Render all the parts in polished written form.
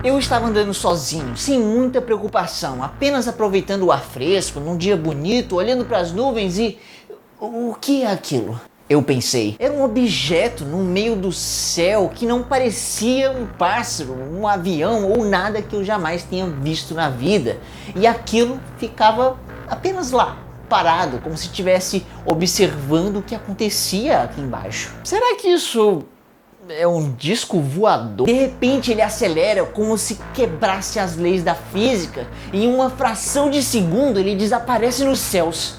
Eu estava andando sozinho, sem muita preocupação, apenas aproveitando o ar fresco, num dia bonito, olhando para as nuvens e... O que é aquilo? Eu pensei. Era um objeto no meio do céu que não parecia um pássaro, um avião ou nada que eu jamais tenha visto na vida. E aquilo ficava apenas lá, parado, como se estivesse observando o que acontecia aqui embaixo. Será que isso é um disco voador? De repente ele acelera como se quebrasse as leis da física e em uma fração de segundo ele desaparece nos céus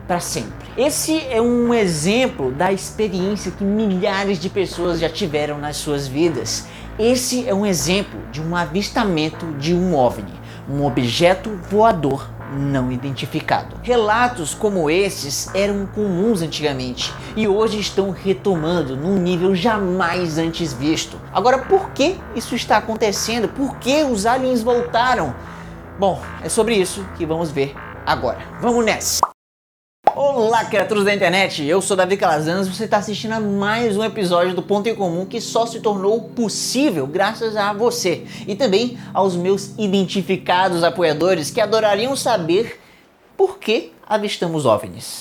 para sempre. Esse é um exemplo da experiência que milhares de pessoas já tiveram nas suas vidas. Esse é um exemplo de um avistamento de um OVNI, um objeto voador não identificado. Relatos como esses eram comuns antigamente e hoje estão retomando num nível jamais antes visto. Agora, por que isso está acontecendo? Por que os aliens voltaram? Bom, é sobre isso que vamos ver agora. Vamos nessa! Olá, criaturas da internet, eu sou Davi Calazans e você está assistindo a mais um episódio do Ponto em Comum que só se tornou possível graças a você e também aos meus identificados apoiadores que adorariam saber por que avistamos OVNIs.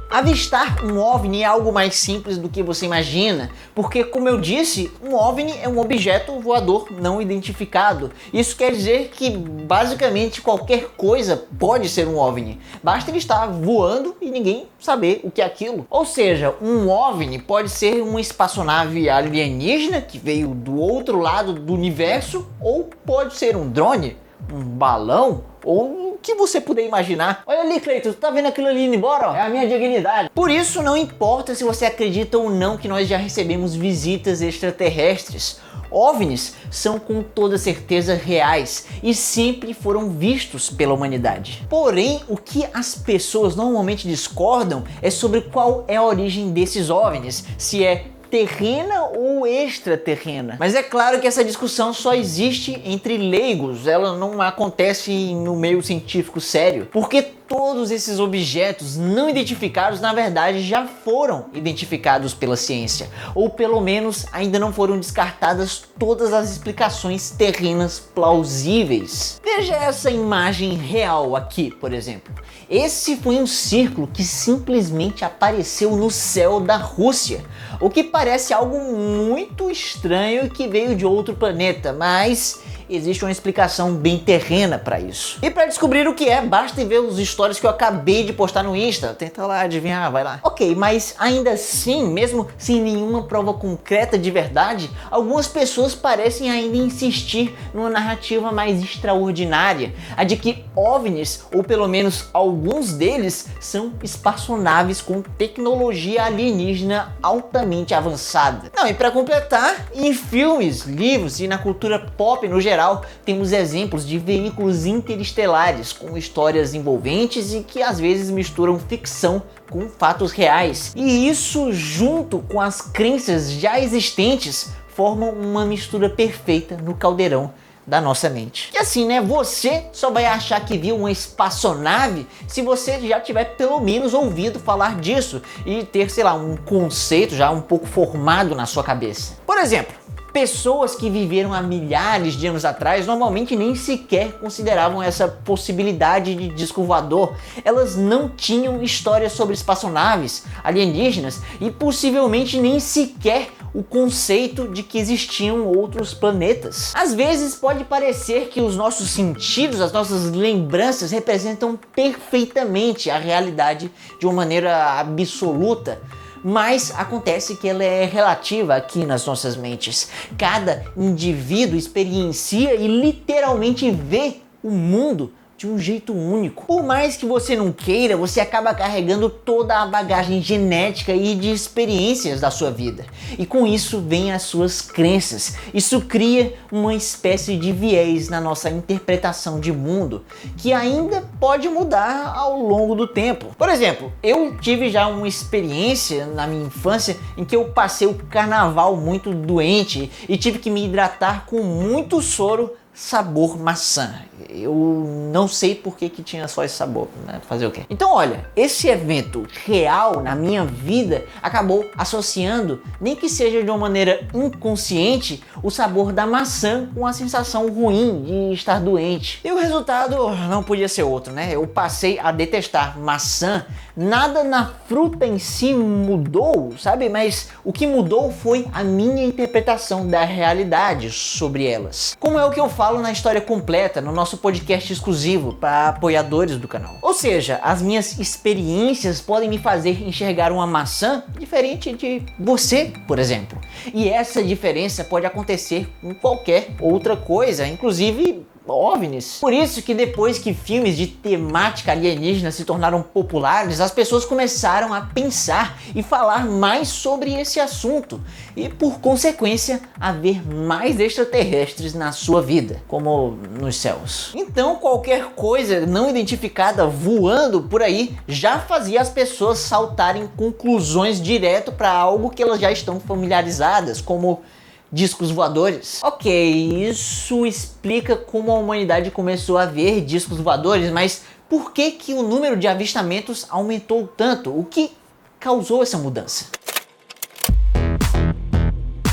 Avistar um OVNI é algo mais simples do que você imagina, porque, como eu disse, um OVNI é um objeto voador não identificado. Isso quer dizer que, basicamente, qualquer coisa pode ser um OVNI. Basta ele estar voando e ninguém saber o que é aquilo. Ou seja, um OVNI pode ser uma espaçonave alienígena que veio do outro lado do universo, ou pode ser um drone, um balão, ou o que você puder imaginar. Olha ali, Cleiton, tu tá vendo aquilo ali indo embora? Ó? É a minha dignidade. Por isso, não importa se você acredita ou não que nós já recebemos visitas extraterrestres. OVNIs são com toda certeza reais e sempre foram vistos pela humanidade. Porém, o que as pessoas normalmente discordam é sobre qual é a origem desses OVNIs, se é terrena ou extraterrena. Mas é claro que essa discussão só existe entre leigos, ela não acontece no meio científico sério, porque todos esses objetos não identificados na verdade já foram identificados pela ciência, ou pelo menos ainda não foram descartadas todas as explicações terrenas plausíveis. Veja essa imagem real aqui, por exemplo. Esse foi um círculo que simplesmente apareceu no céu da Rússia, o que parece algo muito estranho e que veio de outro planeta, mas existe uma explicação bem terrena para isso. E para descobrir o que é, basta ver os stories que eu acabei de postar no Insta. Tenta lá adivinhar, vai lá. Ok, mas ainda assim, mesmo sem nenhuma prova concreta de verdade, algumas pessoas parecem ainda insistir numa narrativa mais extraordinária, a de que OVNIs, ou pelo menos alguns deles, são espaçonaves com tecnologia alienígena altamente avançada. Não, e para completar, em filmes, livros e na cultura pop no geral, temos exemplos de veículos interestelares com histórias envolventes e que às vezes misturam ficção com fatos reais. E isso, junto com as crenças já existentes, formam uma mistura perfeita no caldeirão da nossa mente. E assim, né, você só vai achar que viu uma espaçonave se você já tiver pelo menos ouvido falar disso e ter, sei lá, um conceito já um pouco formado na sua cabeça. Por exemplo, pessoas que viveram há milhares de anos atrás normalmente nem sequer consideravam essa possibilidade de disco voador. Elas não tinham histórias sobre espaçonaves alienígenas e possivelmente nem sequer o conceito de que existiam outros planetas. Às vezes pode parecer que os nossos sentidos, as nossas lembranças representam perfeitamente a realidade de uma maneira absoluta, mas acontece que ela é relativa aqui nas nossas mentes. Cada indivíduo experiencia e literalmente vê o mundo de um jeito único. Por mais que você não queira, você acaba carregando toda a bagagem genética e de experiências da sua vida. E com isso vem as suas crenças. Isso cria uma espécie de viés na nossa interpretação de mundo, que ainda pode mudar ao longo do tempo. Por exemplo, eu tive já uma experiência na minha infância em que eu passei o carnaval muito doente e tive que me hidratar com muito soro sabor maçã. Eu não sei por que tinha só esse sabor, né? Fazer o quê? Então olha, esse evento real na minha vida acabou associando, nem que seja de uma maneira inconsciente, o sabor da maçã com a sensação ruim de estar doente. E o resultado não podia ser outro, né? Eu passei a detestar maçã. Nada na fruta em si mudou, sabe? Mas o que mudou foi a minha interpretação da realidade sobre elas. Como é o que eu falo na História Completa, no nosso podcast exclusivo para apoiadores do canal. Ou seja, as minhas experiências podem me fazer enxergar uma maçã diferente de você, por exemplo. E essa diferença pode acontecer com qualquer outra coisa, inclusive OVNIs. Por isso que depois que filmes de temática alienígena se tornaram populares, as pessoas começaram a pensar e falar mais sobre esse assunto e, por consequência, a ver mais extraterrestres na sua vida, como nos céus. Então, qualquer coisa não identificada voando por aí já fazia as pessoas saltarem conclusões direto para algo que elas já estão familiarizadas, como discos voadores. Ok, isso explica como a humanidade começou a ver discos voadores, mas por que o número de avistamentos aumentou tanto? O que causou essa mudança?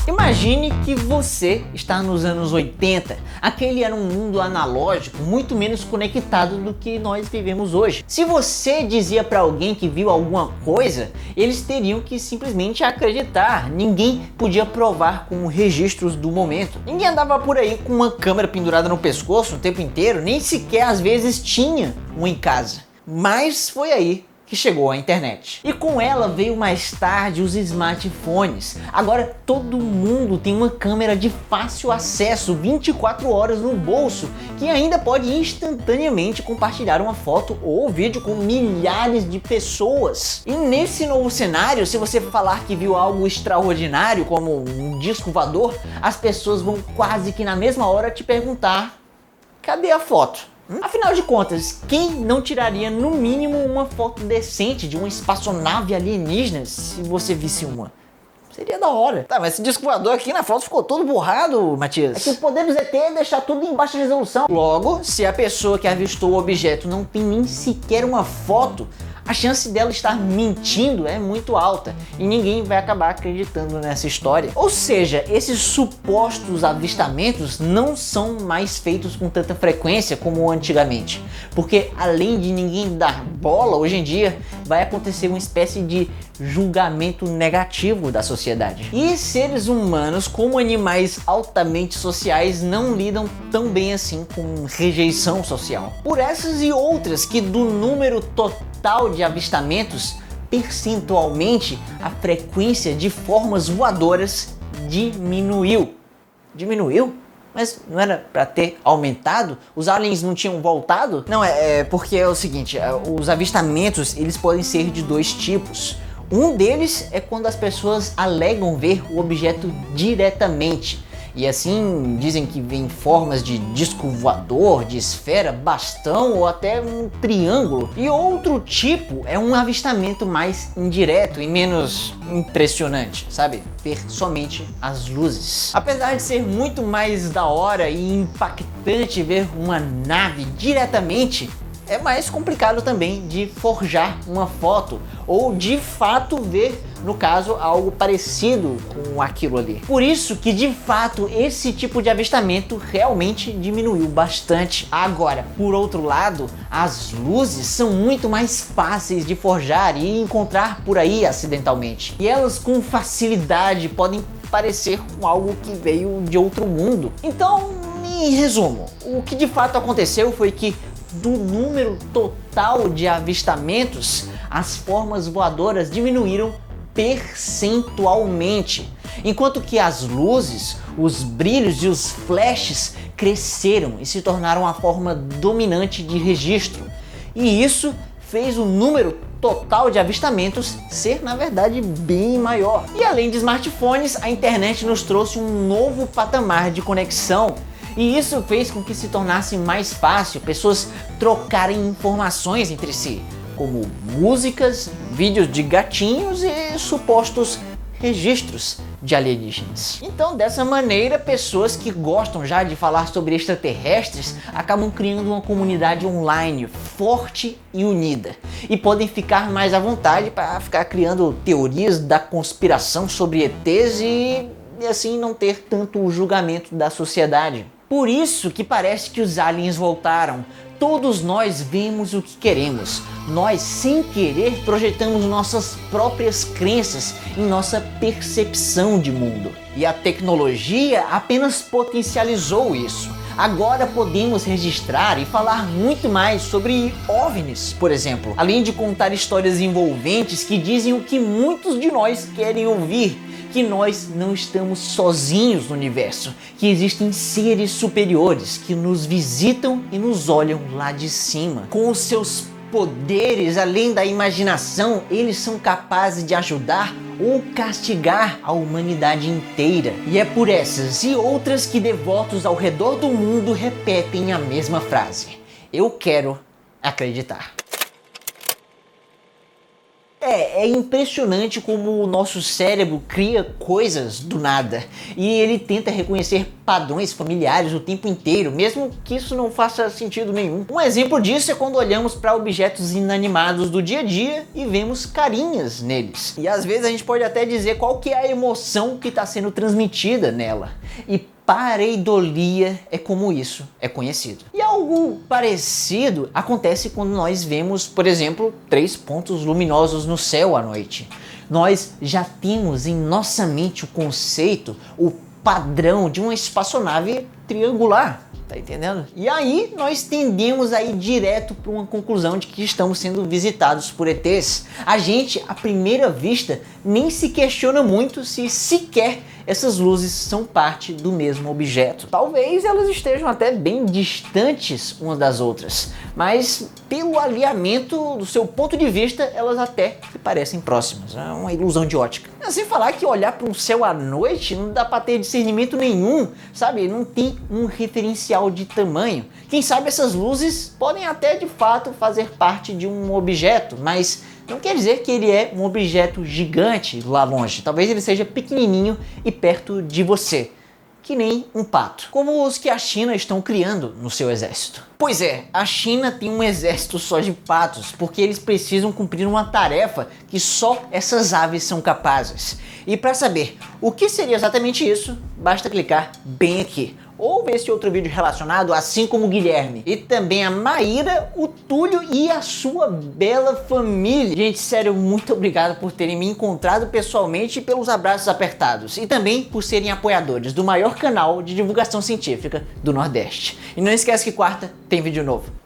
Imagine que você está nos anos 80. Aquele era um mundo analógico, muito menos conectado do que nós vivemos hoje. Se você dizia para alguém que viu alguma coisa, eles teriam que simplesmente acreditar. Ninguém podia provar com registros do momento. Ninguém andava por aí com uma câmera pendurada no pescoço o tempo inteiro, nem sequer às vezes tinha um em casa. Mas foi aí que chegou a internet. E com ela veio mais tarde os smartphones. Agora todo mundo tem uma câmera de fácil acesso 24 horas no bolso, que ainda pode instantaneamente compartilhar uma foto ou vídeo com milhares de pessoas. E nesse novo cenário, se você falar que viu algo extraordinário, como um disco voador, as pessoas vão quase que na mesma hora te perguntar: cadê a foto? Afinal de contas, quem não tiraria no mínimo uma foto decente de uma espaçonave alienígena se você visse uma? Seria da hora. Tá, mas esse disco voador aqui na foto ficou todo borrado, Matias. É que o poder do ZT é deixar tudo em baixa resolução. Logo, se a pessoa que avistou o objeto não tem nem sequer uma foto, a chance dela estar mentindo é muito alta e ninguém vai acabar acreditando nessa história. Ou seja, esses supostos avistamentos não são mais feitos com tanta frequência como antigamente, porque além de ninguém dar bola, hoje em dia vai acontecer uma espécie de julgamento negativo da sociedade. E seres humanos, como animais altamente sociais, não lidam tão bem assim com rejeição social. Por essas e outras que do número total de avistamentos, percentualmente a frequência de formas voadoras diminuiu. Diminuiu? Mas não era para ter aumentado? Os aliens não tinham voltado? Não, é porque é o seguinte, os avistamentos eles podem ser de dois tipos. Um deles é quando as pessoas alegam ver o objeto diretamente. E assim dizem que vem formas de disco voador, de esfera, bastão ou até um triângulo. E outro tipo é um avistamento mais indireto e menos impressionante, sabe? Ver somente as luzes. Apesar de ser muito mais da hora e impactante ver uma nave diretamente, é mais complicado também de forjar uma foto ou de fato ver, no caso, algo parecido com aquilo ali. Por isso que de fato esse tipo de avistamento realmente diminuiu bastante. Agora, por outro lado, as luzes são muito mais fáceis de forjar e encontrar por aí acidentalmente. E elas com facilidade podem parecer com algo que veio de outro mundo. Então, em resumo, o que de fato aconteceu foi que do número total de avistamentos, as formas voadoras diminuíram percentualmente, enquanto que as luzes, os brilhos e os flashes cresceram e se tornaram a forma dominante de registro. E isso fez o número total de avistamentos ser, na verdade, bem maior. E além de smartphones, a internet nos trouxe um novo patamar de conexão. E isso fez com que se tornasse mais fácil pessoas trocarem informações entre si, como músicas, vídeos de gatinhos e supostos registros de alienígenas. Então, dessa maneira, pessoas que gostam já de falar sobre extraterrestres acabam criando uma comunidade online forte e unida e podem ficar mais à vontade para ficar criando teorias da conspiração sobre ETs e e assim não ter tanto o julgamento da sociedade. Por isso que parece que os aliens voltaram. Todos nós vemos o que queremos. Nós, sem querer, projetamos nossas próprias crenças em nossa percepção de mundo. E a tecnologia apenas potencializou isso. Agora podemos registrar e falar muito mais sobre OVNIs, por exemplo, além de contar histórias envolventes que dizem o que muitos de nós querem ouvir, que nós não estamos sozinhos no universo, que existem seres superiores que nos visitam e nos olham lá de cima. Com os seus poderes além da imaginação, eles são capazes de ajudar ou castigar a humanidade inteira. E é por essas e outras que devotos ao redor do mundo repetem a mesma frase: eu quero acreditar. É impressionante como o nosso cérebro cria coisas do nada e ele tenta reconhecer padrões familiares o tempo inteiro, mesmo que isso não faça sentido nenhum. Um exemplo disso é quando olhamos para objetos inanimados do dia a dia e vemos carinhas neles. E às vezes a gente pode até dizer qual que é a emoção que está sendo transmitida nela. E pareidolia é como isso é conhecido. E algo parecido acontece quando nós vemos, por exemplo, 3 pontos luminosos no céu à noite. Nós já temos em nossa mente o conceito, o padrão de uma espaçonave triangular. Tá entendendo? E aí nós tendemos a ir direto para uma conclusão de que estamos sendo visitados por ETs. A gente, à primeira vista, nem se questiona muito se sequer essas luzes são parte do mesmo objeto. Talvez elas estejam até bem distantes umas das outras, mas pelo alinhamento do seu ponto de vista, elas até se parecem próximas. É uma ilusão de ótica. Sem falar que olhar para um céu à noite não dá para ter discernimento nenhum, sabe? Não tem um referencial de tamanho. Quem sabe essas luzes podem até de fato fazer parte de um objeto, mas não quer dizer que ele é um objeto gigante lá longe. Talvez ele seja pequenininho e perto de você, que nem um pato, como os que a China estão criando no seu exército. Pois é, a China tem um exército só de patos, porque eles precisam cumprir uma tarefa que só essas aves são capazes. E para saber o que seria exatamente isso, basta clicar bem aqui. Ou ver esse outro vídeo relacionado, assim como o Guilherme. E também a Maíra, o Túlio e a sua bela família. Gente, sério, muito obrigado por terem me encontrado pessoalmente e pelos abraços apertados. E também por serem apoiadores do maior canal de divulgação científica do Nordeste. E não esquece que quarta tem vídeo novo.